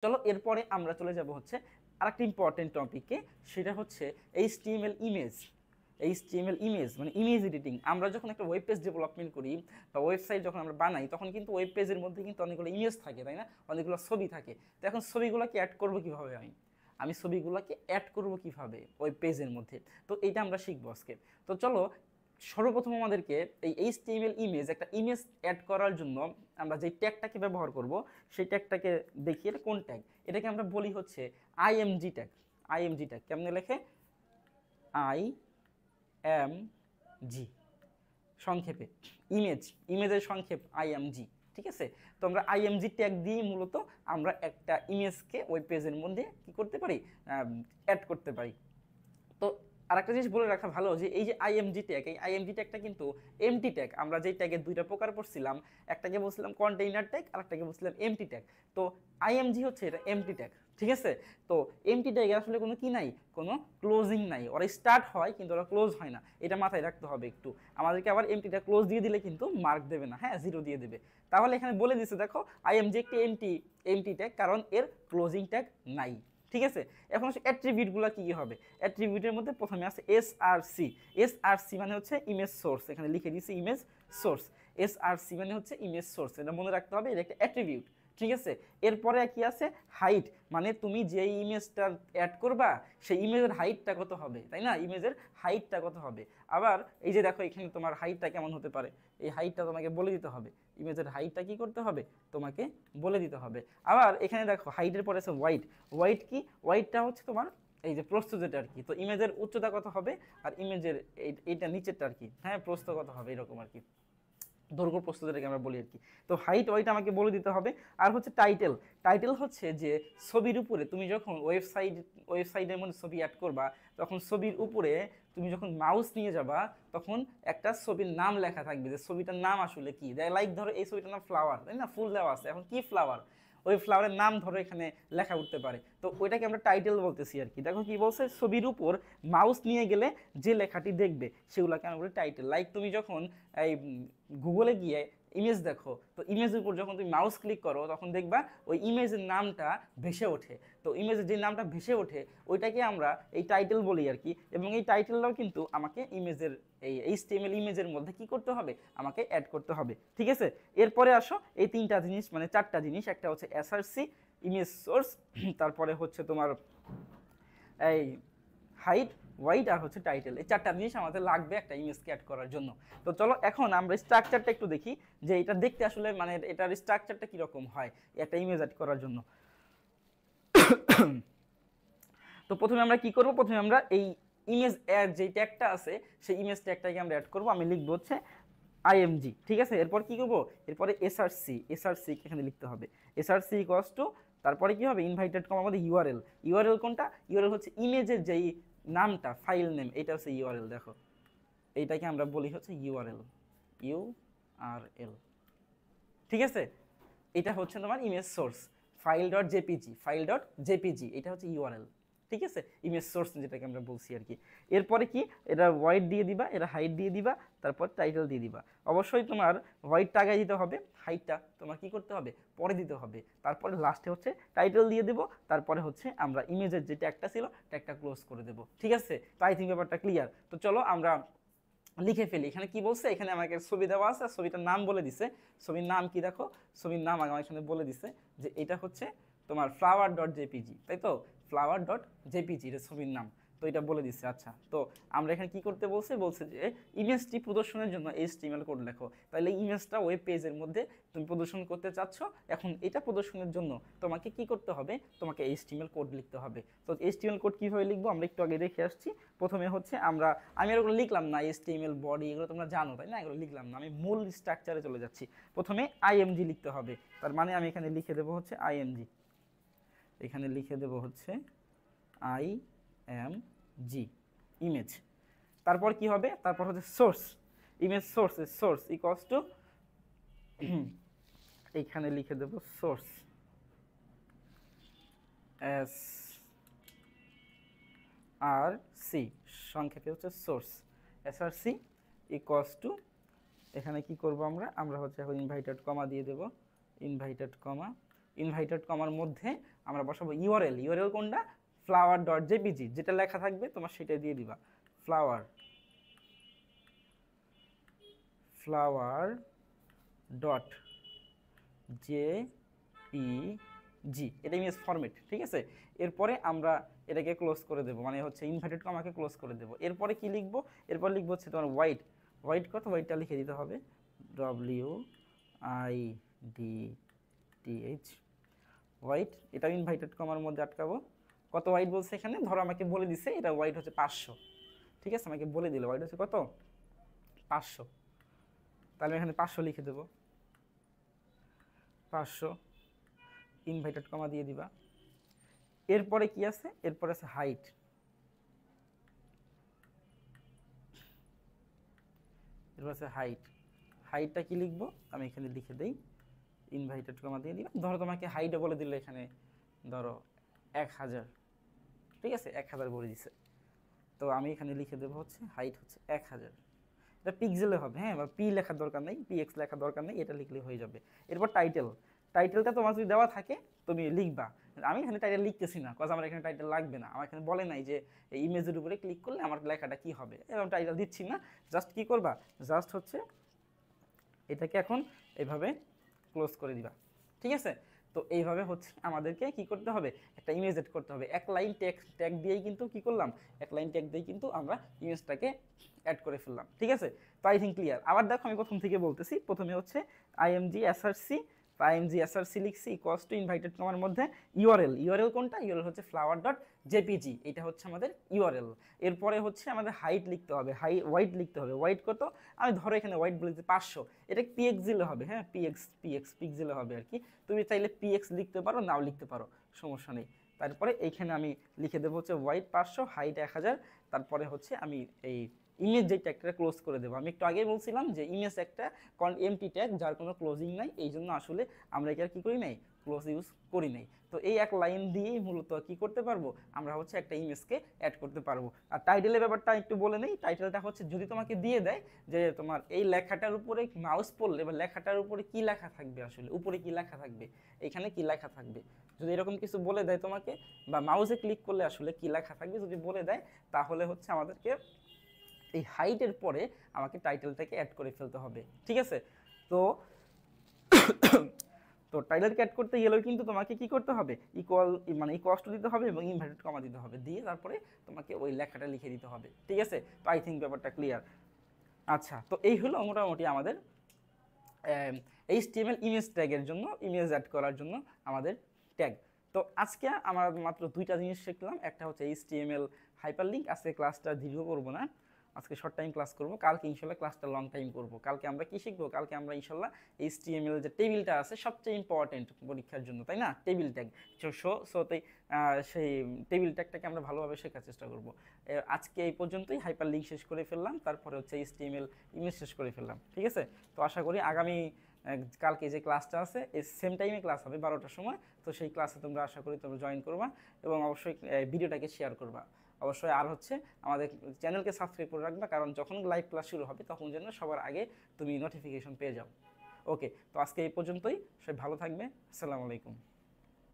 চলো এরপরে আমরা চলে যাব হচ্ছে আরেকটা ইম্পর্টেন্ট টপিকে, সেটা হচ্ছে এইচটিএমএল ইমেজ। এইচটিএমএল ইমেজ মানে ইমেজ এডিটিং। আমরা যখন একটা ওয়েব পেজ ডেভেলপমেন্ট করি বা ওয়েবসাইট যখন আমরা বানাই, তখন কিন্তু ওয়েব পেজের মধ্যে কিন্তু অনেকগুলো ইমেজ থাকে, তাই না, অনেকগুলো ছবি থাকে। তো এখন ছবিগুলোকে অ্যাড করবো কীভাবে, আমি ছবিগুলোকে অ্যাড করবো কীভাবে ওয়েব পেজের মধ্যে, তো এইটা আমরা শিখবো আজকে। তো চলো সর্বপ্রথম আমাদেরকে এই এইচটিএমএল ইমেজ, একটা ইমেজ অ্যাড করার জন্য আমরা যে ট্যাগটাকে ব্যবহার করব সেই ট্যাগটাকে দেখি। এটা কোন ট্যাগ? এটাকে আমরা বলি হচ্ছে আইএমজি ট্যাগ। আইএমজি ট্যাগ কেমনে লেখে? IMG, সংক্ষেপে ইমেজ, ইমেজের সংক্ষেপ IMG, ঠিক আছে। তো আমরা IMG ট্যাগ দিয়ে মূলত আমরা একটা ইমেজকে ওয়েব পেজের মধ্যে কি করতে পারি, অ্যাড করতে পারি। তো আরেকটা জিনিস বলে রাখা ভালো যে এই যে আইএমজি ট্যাগ, এই আইএমজি ট্যাগটা কিন্তু এমটি ট্যাগ। আমরা যেই ট্যাগের দুইটা প্রকার পড়ছিলাম, একটাকে বলছিলাম কন্টেইনার ট্যাগ আর একটাকে বলছিলাম এমটি ট্যাগ। তো আইএমজি হচ্ছে এটা এমটি ট্যাগ, ঠিক আছে। তো এমটি ট্যাগের আসলে কোনো কি নাই, কোনো ক্লোজিং নাই, ওরা স্টার্ট হয় কিন্তু ওরা ক্লোজ হয় না, এটা মাথায় রাখতে হবে একটু। আমাদেরকে আবার এমটিটা ক্লোজ দিয়ে দিলে কিন্তু মার্ক দেবে না, হ্যাঁ, 0 দিয়ে দেবে। তাহলে এখানে বলে দিচ্ছে দেখো আইএমজি একটি এমটি ট্যাগ, কারণ এর ক্লোজিং ট্যাগ নাই, ঠিক আছে। এখন অ্যাট্রিবিউটগুলো কী কী হবে? অ্যাট্রিবিউটের মধ্যে প্রথমে আছে এসআরসি। এসআরসি মানে হচ্ছে ইমেজ সোর্স, এখানে লিখে দিয়েছি ইমেজ সোর্স। এসআরসি মানে হচ্ছে ইমেজ সোর্স, এটা মনে রাখতে হবে, এটা একটা অ্যাট্রিবিউট, ঠিক আছে। এরপরে কি আছে? হাইট, মানে তুমি যে ইমেজটা অ্যাড করবা সেই ইমেজের হাইটটা কত হবে, তাই না, ইমেজের হাইটটা কত হবে। আবার এই যে দেখো এখানে তোমার হাইটটা কেমন হতে পারে, এই হাইটটা তোমাকে বলে দিতে হবে, ইমেজের হাইটটা কি করতে হবে, তোমাকে বলে দিতে হবে। আবার এখানে দেখো হাইটের পরে আছে ওয়াইড। ওয়াইড কি? ওয়াইডটা হচ্ছে তোমার এই যে প্রস্থ যেটা আর কি, তো ইমেজের উচ্চতা কত হবে আর ইমেজের এইটা নিচেরটা আর কি, হ্যাঁ, প্রস্থ কত হবে এরকম আর কি, দৈর্ঘ্য প্রস্থ যেটাকে আমরা বলি আর কি। তো হাইট ওয়াইট আমাকে বলে দিতে হবে। আর হচ্ছে টাইটেল। টাইটেল হচ্ছে যে ছবির উপরে তুমি যখন ওয়েবসাইটের মধ্যে ছবি অ্যাড করবা, তখন ছবির উপরে তুমি যখন মাউস নিয়ে যাবা তখন একটা ছবির নাম লেখা থাকবে, যে ছবিটার নাম আসলে কি। লাইক ধরো এই ছবিটার নাম ফ্লাওয়ার, তাই না, ফুল দেওয়া আছে, এখন কি ফ্লাওয়ার, ওই ফ্লাওয়ারের নাম ধরো এখানে লেখা উঠতে পারে, তো ওইটাকে আমরা টাইটেল বলতেছি আর কি। দেখো কি বলছে, ছবির উপর মাউস নিয়ে গেলে যে লেখাটি দেখবে সেগুলোকে আমরা বলি টাইটেল। লাইক তুমি যখন এই গুগলে গিয়ে ইমেজ দেখো, তো ইমেজের উপর যখন তুমি মাউস ক্লিক করো তখন দেখবা ওই ইমেজের নামটা ভেসে ওঠে, তো ইমেজের যে নামটা ভেসে ওঠে ওইটাকে আমরা এই টাইটেল বলি আর কি। এবং এই টাইটেলটাও কিন্তু আমাকে ইমেজের এই এইচটিএমএল ইমেজের মধ্যে কি করতে হবে, আমাকে অ্যাড করতে হবে, ঠিক আছে। এরপরে আসো এই তিনটা জিনিস মানে চারটা জিনিস, একটা হচ্ছে এসআরসি ইমেজ সোর্স, তারপরে হচ্ছে তোমার এই হাইট ওয়াইড আর হচ্ছে টাইটেল, এই চারটা জিনিস আমাদের লাগবে একটা ইমেজকে অ্যাড করার জন্য। তো চলো এখন আমরা স্ট্রাকচারটা একটু দেখি যে এটা দেখতে আসলে মানে এটার স্ট্রাকচারটা কীরকম হয় একটা ইমেজ অ্যাড করার জন্য। তো প্রথমে আমরা কি করব, প্রথমে আমরা এই ইমেজ অ্যাড যে ট্যাগটা আছে সেই ইমেজ ট্যাগটাকে আমরা অ্যাড করব। আমি লিখবো হচ্ছে আইএমজি, ঠিক আছে। এরপর কি করব, এরপরে এসআরসি, এসআরসি এখানে লিখতে হবে, এসআরসি ইকুয়ালস টু, তারপরে কি হবে, ইনভাইটেড কমা আমাদের ইউআরএল। ইউআরএল কোনটা? ইউআরএল হচ্ছে ইমেজের যেই নামটা, ফাইল নেম, এটা হচ্ছে ইউআরএল। দেখো এইটাকে আমরা বলি হচ্ছে ইউআরএল, ইউআরএল, ঠিক আছে। এটা হচ্ছে তোমার image source, file dot JPG, file dot JPG, এটা হচ্ছে ইউআরএল, ঠিক আছে, ইমেজ সোর্স যেটাকে আমরা বলছি আর কি। এরপরে কি, এটা ওয়াইড দিয়ে দিবা, এটা হাইট দিয়ে দিবা, তারপর টাইটেল দিয়ে দিবা। অবশ্যই তোমার ওয়াইডটা আগে দিতে হবে, হাইটটা তোমার কি করতে হবে, পরে দিতে হবে। তারপরে লাস্টে হচ্ছে টাইটেল দিয়ে দেবো, তারপরে হচ্ছে আমরা ইমেজের যে ট্যাগটা ছিল ট্যাগটা ক্লোজ করে দেবো, ঠিক আছে। তো আই থিঙ্ক ব্যাপারটা ক্লিয়ার। তো চলো আমরা লিখে ফেলি। এখানে কি বলছে, এখানে আমাকে ছবি দেওয়া আছে, ছবিটার নাম বলে দিছে। ছবির নাম কি দেখো, ছবির নাম আমার এখানে বলে দিছে যে এটা হচ্ছে তোমার ফ্লাওয়ার ডট জেপিজি, তাই তো, ফ্লাওয়ার ডট জেপিজি এটা ছবির নাম, তো এটা বলে দিচ্ছে। আচ্ছা, তো আমরা এখানে কি করতে বলছে, বলছে যে ইমেজটি প্রদর্শনের জন্য এইচটিএমএল কোড লেখো। তাহলে ইমেজটা ওয়েব পেজের মধ্যে তুমি প্রদর্শন করতে চাচ্ছ, এখন এটা প্রদর্শনের জন্য তোমাকে কি করতে হবে, তোমাকে এইচটিএমএল কোড লিখতে হবে। তো এইচটিএমএল কোড কীভাবে লিখবো আমরা একটু আগে দেখে আসছি। প্রথমে হচ্ছে আমি এগুলো লিখলাম না, এইচটিএমএল বডি এগুলো তোমরা জানো, তাই না, এগুলো লিখলাম না, আমি মূল স্ট্রাকচারে চলে যাচ্ছি। প্রথমে আইএমজি লিখতে হবে, তার মানে আমি এখানে লিখে দেবো হচ্ছে আইএমজি, এখানে লিখে দেবো হচ্ছে IMG ইমেজ। তারপর কি হবে, তারপর হচ্ছে source, image source, source equals to, এখানে লিখে দেবো সোর্স, SRC, সংক্ষেপে হচ্ছে সোর্স, SRC ইকুয়ালস টু, এখানে কি করব আমরা হচ্ছে এখন ইনভাইটেড কমা দিয়ে দেব, ইনভাইটেড কমা, ইনভাইটেড কমার মধ্যে আমরা বসাবো ইউআরএল। ইউআরএল কোনটা? flower.jpg, যেটা লেখা থাকবে তোমার সেটা দিয়ে দিবা। flower.jpg, এটা ইমেজ ফরম্যাট, ঠিক আছে। এরপরে আমরা এটাকে ক্লোজ করে দেবো, মানে হচ্ছে ইনভার্টেড কমাকে ক্লোজ করে দেবো। এরপরে কি লিখবো? এরপর লিখবো হচ্ছে তোমার হোয়াইট। হোয়াইট কত? হোয়াইটটা লিখে দিতে হবে WIDTH, হোয়াইট। এটা ইনভাইটেড কমার মধ্যে আটকাবো। কত হোয়াইট বলছে এখানে? ধরো আমাকে বলে দিছে এটা হোয়াইট হচ্ছে 500, ঠিক আছে, আমাকে বলে দিল হোয়াইট হচ্ছে কত? 500। তাহলে এখানে 500 লিখে দেবো। 500 ইনভাইটেড কমা দিয়ে দিবা। এরপরে কি আছে? এরপরে আছে হাইট। এরপর আছে হাইট। হাইটটা কি লিখবো? আমি এখানে লিখে দেই, ইনভাইটেড কমা দিয়ে দিবা। ধরো তোমাকে হাইটও বলে দিল এখানে, ধরো 1000, ঠিক আছে, 1000 বলে দিছে। তো আমি এখানে লিখে দেবো হচ্ছে হাইট হচ্ছে 1000। এটা পিক্সেলে হবে, হ্যাঁ, বা পি লেখার দরকার নেই, পিএক্স লেখার দরকার নেই, এটা লিখলে হয়ে যাবে। এরপর টাইটেল। টাইটেলটা তোমার যদি দেওয়া থাকে তুমি লিখবা। আমি এখানে টাইটেল লিখতেছি না, কজ আমার এখানে টাইটেল লাগবে না। আমার এখানে বলে নাই যে এই ইমেজের উপরে ক্লিক করলে আমার লেখাটা কি হবে, এরকম টাইটেল দিচ্ছি না। জাস্ট কি করবা? জাস্ট হচ্ছে এটাকে এখন এইভাবে ক্লোজ করে দিবা, ঠিক আছে। তো এইভাবে হচ্ছে আমাদেরকে কি করতে হবে? একটা ইমেজ এড করতে হবে। এক লাইন ট্যাগ দিয়েই কিন্তু কি করলাম? এক লাইন ট্যাগ দিয়ে কিন্তু আমরা ইমেজটাকে অ্যাড করে ফেললাম, ঠিক আছে। তো আই থিঙ্ক ক্লিয়ার। আবার দেখো আমি প্রথম থেকে বলতেছি। প্রথমে হচ্ছে imgsrc, imgsrc লিখছি ইকুয়ালস টু ইনভাইটেড কমার মধ্যে ইউআরএল। ইউআরএল কোনটা? ইউআরএল হচ্ছে flower.jpg, এটা হচ্ছে আমাদের ইউআরএল। এরপরে হচ্ছে আমাদের হাইট লিখতে হবে, হোয়াইট লিখতে হবে। হোয়াইট কত? আমি ধরো এখানে হোয়াইট বলতে 500, এটা পিএক্সেলে হবে, হ্যাঁ, পিক্সেলে হবে আর কি। তুমি চাইলে পিএক্স লিখতে পারো, নাও লিখতে পারো, সমস্যা নেই। তারপরে এইখানে আমি লিখে দেবো হচ্ছে হোয়াইট 500, হাইট 1000। তারপরে হচ্ছে আমি এই ইমেজ যে ট্যাগটা ক্লোজ করে দেবো। আমি একটু আগেই বলছিলাম যে ইমেজ একটা এমটি ট্যাগ, যার কোনো ক্লোজিং নাই, এই জন্য আসলে আমরা এটা কি করি নাই? ক্লোজ ইউজ করি নাই। তো এই এক লাইন দিয়েই মূলত কি করতে পারবো? আমরা হচ্ছে একটা ইমেজকে অ্যাড করতে পারবো। আর টাইটেলের ব্যাপারটা একটু বলে নেই। টাইটেলটা হচ্ছে যদি তোমাকে দিয়ে দেয় যে তোমার এই লেখাটার উপরে মাউস পড়লে বা লেখাটার উপরে কি লেখা থাকবে, আসলে উপরে কি লেখা থাকবে, এখানে কি লেখা থাকবে, যদি এরকম কিছু বলে দেয় তোমাকে, বা মাউসে ক্লিক করলে আসলে কি লেখা থাকবে যদি বলে দেয়, তাহলে হচ্ছে আমাদেরকে এই হাইটের পরে আমাকে টাইটেলটাকে অ্যাড করে ফেলতে হবে, ঠিক আছে। তো তো টাইটেলকে অ্যাড করতে গেলেও কিন্তু তোমাকে কি করতে হবে? ইকুয়ালস টু দিতে হবে এবং ইনভার্টেড কমা দিতে হবে, দিয়ে তারপরে তোমাকে ওই লেখাটা লিখে দিতে হবে, ঠিক আছে। তো আই থিঙ্ক ব্যাপারটা ক্লিয়ার। আচ্ছা, তো এই হলো মোটামুটি আমাদের HTML ইমেজ ট্যাগের জন্য, ইমেজ অ্যাড করার জন্য আমাদের ট্যাগ। তো আজকে আমরা মাত্র দুইটা জিনিস শিখলাম। একটা হচ্ছে HTML হাইপারলিংক। আজকে ক্লাসটা দীর্ঘ করব না, আজকে শর্ট টাইম ক্লাস করব। কালকে ইনশাল্লাহ ক্লাসটা লং টাইম করব। কালকে আমরা কি শিখবো? কালকে আমরা ইনশাল্লাহ HTML যে টেবিলটা আছে, সবচেয়ে ইম্পর্টেন্ট পরীক্ষার জন্য, তাই না? Table tag. সেই টেবিল ট্যাগটাকে আমরা ভালোভাবে শেখার চেষ্টা করব। আজকে এই পর্যন্তই। হাইপারলিংক শেষ করে ফেললাম, তারপরে হচ্ছে HTML ইমেজ শেষ করে ফেললাম, ঠিক আছে। তো আশা করি আগামী কালকে যে ক্লাসটা আছে এই সেম টাইমে ক্লাস হবে 12টার সময়। তো সেই ক্লাসে তোমরা আশা করি তোমরা জয়েন করবা এবং অবশ্যই ভিডিওটাকে শেয়ার করবা অবশ্যই। আর হচ্ছে আমাদের চ্যানেলকে সাবস্ক্রাইব করে রাখবা, কারণ যখন লাইভ ক্লাস শুরু হবে তখন যেন সবার আগে তুমি নোটিফিকেশন পেয়ে যাও। ওকে, তো আজকে এই পর্যন্তই। সবাই ভালো থাকবে। আসসালামু আলাইকুম।